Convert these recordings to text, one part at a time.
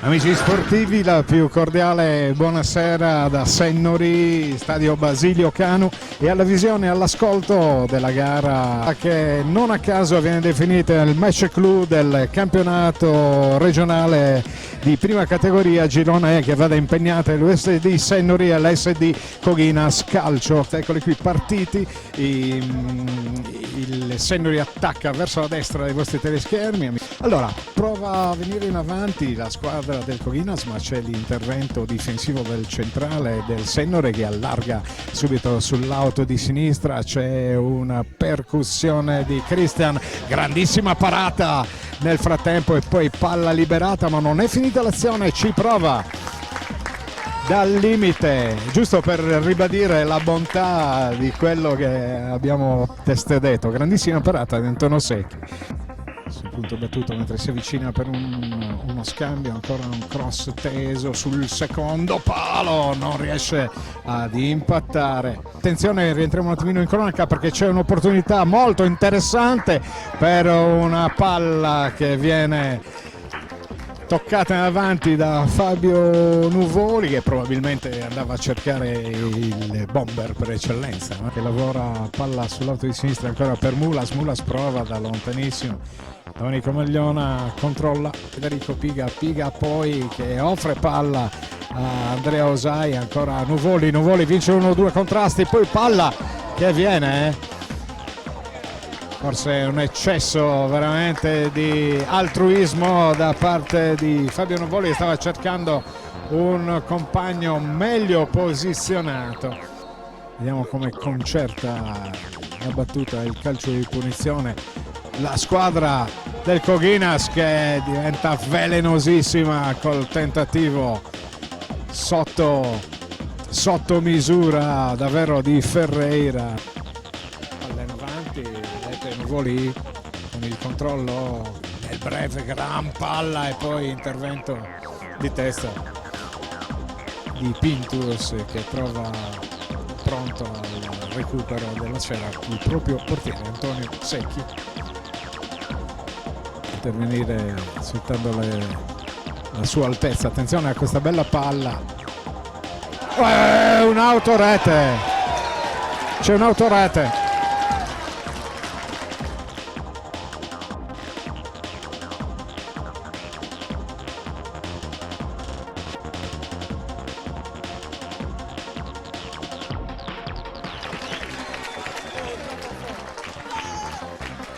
Amici sportivi, la più cordiale buonasera da Sennori, stadio Basilio Canu, e alla visione e all'ascolto della gara che non a caso viene definita il match clou del campionato regionale di prima categoria Girone E, che vada impegnata l'USD Sennori e l'SD Coghinas Calcio. Eccoli qui partiti, il Sennori attacca verso la destra dei vostri teleschermi. Allora, prova a venire in avanti la squadra del Coghinas, ma c'è l'intervento difensivo del centrale del Sennori che allarga subito sull'auto di sinistra. C'è una percussione di Christian, grandissima parata nel frattempo e poi palla liberata, ma non è finita l'azione, ci prova dal limite, giusto per ribadire la bontà di quello che abbiamo testé detto. Grandissima parata di Antonio Secchi sul punto battuto mentre si avvicina per uno scambio, ancora un cross teso sul secondo palo, non riesce ad impattare. Attenzione, rientriamo un attimino in cronaca perché c'è un'opportunità molto interessante per una palla che viene toccata in avanti da Fabio Nuvoli, che probabilmente andava a cercare il bomber per eccellenza, no? Che lavora palla sull'auto di sinistra ancora per Mulas prova da lontanissimo. Domenico Magliona controlla, Federico Piga poi che offre palla a Andrea Osai, ancora Nuvoli vince 1-2 contrasti, poi palla che viene forse un eccesso veramente di altruismo da parte di Fabio Nuvoli, che stava cercando un compagno meglio posizionato. Vediamo come concerta la battuta, il calcio di punizione. La squadra del Coghinas che diventa velenosissima col tentativo sotto misura davvero di Ferreira. Palla in avanti, vedete Nuvoli con il controllo nel breve, gran palla e poi intervento di testa di Pintus che trova pronto al recupero della sfera il proprio portiere Antonio Secchi. Intervenire sfruttando la sua altezza. Attenzione a questa bella palla, un'autorete, c'è un'autorete.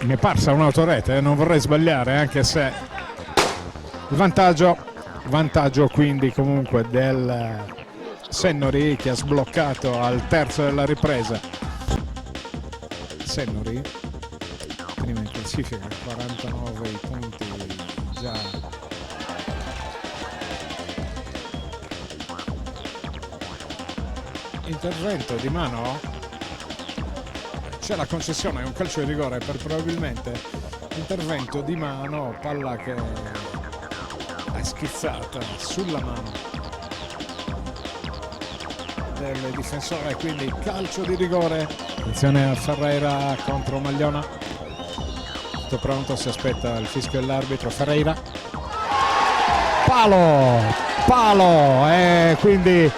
Mi è parsa un'autorete, non vorrei sbagliare, anche se il vantaggio quindi comunque del Sennori, che ha sbloccato al terzo della ripresa. Sennori prima in classifica, 49 i punti già. Intervento di mano, c'è la concessione, è un calcio di rigore per probabilmente intervento di mano, palla che è schizzata sulla mano del difensore, quindi calcio di rigore. Attenzione a Ferreira contro Magliona, tutto pronto, si aspetta il fischio dell'arbitro. Ferreira, palo e quindi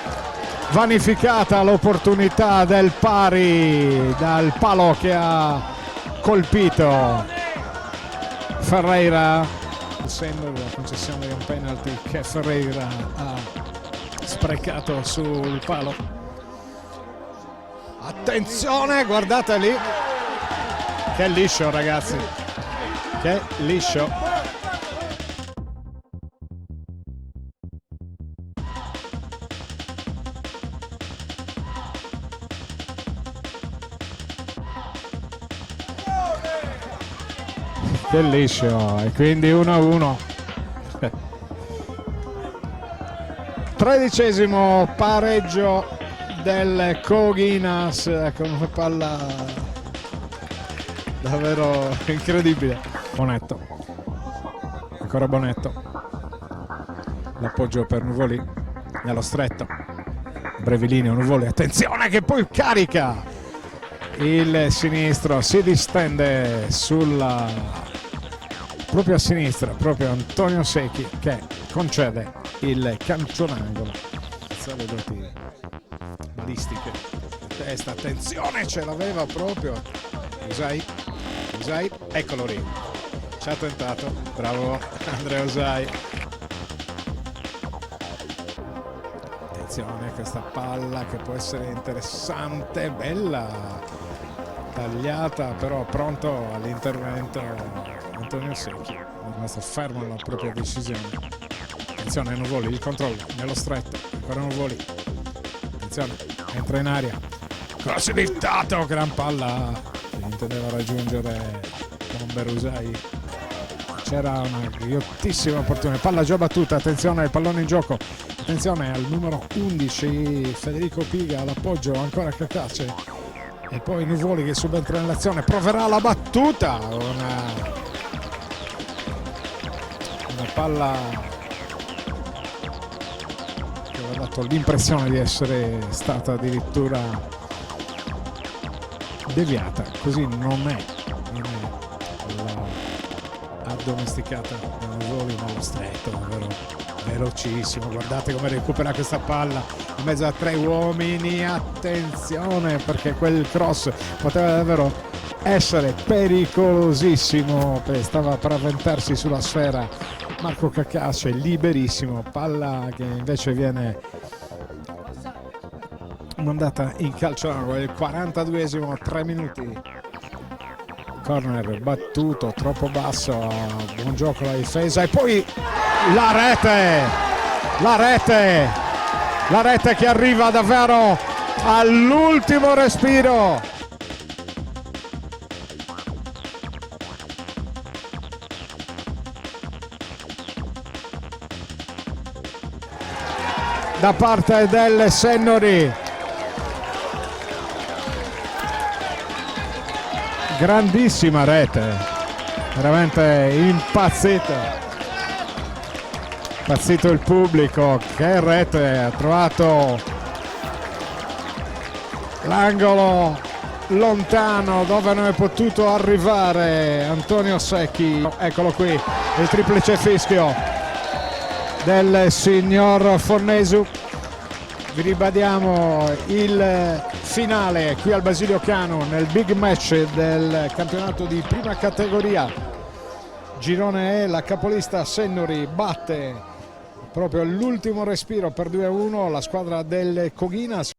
vanificata l'opportunità del pari dal palo che ha colpito Ferreira, essendo la concessione di un penalty che Ferreira ha sprecato sul palo. Attenzione, guardate lì, che liscio ragazzi, che liscio. Che liscio, e quindi 1-1. 13° pareggio del Coghinas con una palla davvero incredibile. Bonetto, ancora Bonetto, l'appoggio per Nuvoli nello stretto, brevilineo Nuvoli, attenzione che poi carica il sinistro, si distende sulla proprio a sinistra, proprio Antonio Secchi che concede il calcio d'angolo. Le doti balistiche, testa, attenzione, ce l'aveva proprio Usai, eccolo lì, ci ha tentato, bravo Andrea Usai. Attenzione a questa palla che può essere interessante, bella tagliata, però pronto all'intervento Antonio Secchi, è rimasto fermo alla propria decisione. Attenzione Nuvoli, il controllo nello stretto, ancora Nuvoli, attenzione, entra in aria, cross littato, gran palla che intendeva raggiungere Bomber Usai, c'era una ghiottissima opportunità, palla già battuta, attenzione al pallone in gioco, attenzione al numero 11 Federico Piga all'appoggio, ancora Cacace e poi Nuvoli che subentra nell'azione, proverà la battuta, una palla ha dato l'impressione di essere stata addirittura deviata, così non è la addomesticata da Nuvoli nello stretto, davvero velocissimo, guardate come recupera questa palla in mezzo a 3 uomini, attenzione perché quel cross poteva davvero essere pericolosissimo, stava per avventarsi sulla sfera Marco Cacace, liberissimo, palla che invece viene mandata in calcio d'angolo, il 42esimo, 3 minuti, corner battuto troppo basso, buon gioco la difesa e poi la rete che arriva davvero all'ultimo respiro. Da parte del Sennori, grandissima rete, veramente impazzito il pubblico, che rete, ha trovato l'angolo lontano dove non è potuto arrivare Antonio Secchi, eccolo qui il triplice fischio del signor Fornesu. Vi ribadiamo il finale qui al Basilio Canu nel big match del campionato di prima categoria girone E. La capolista Sennori batte proprio all'ultimo respiro per 2-1 la squadra del Coghinas.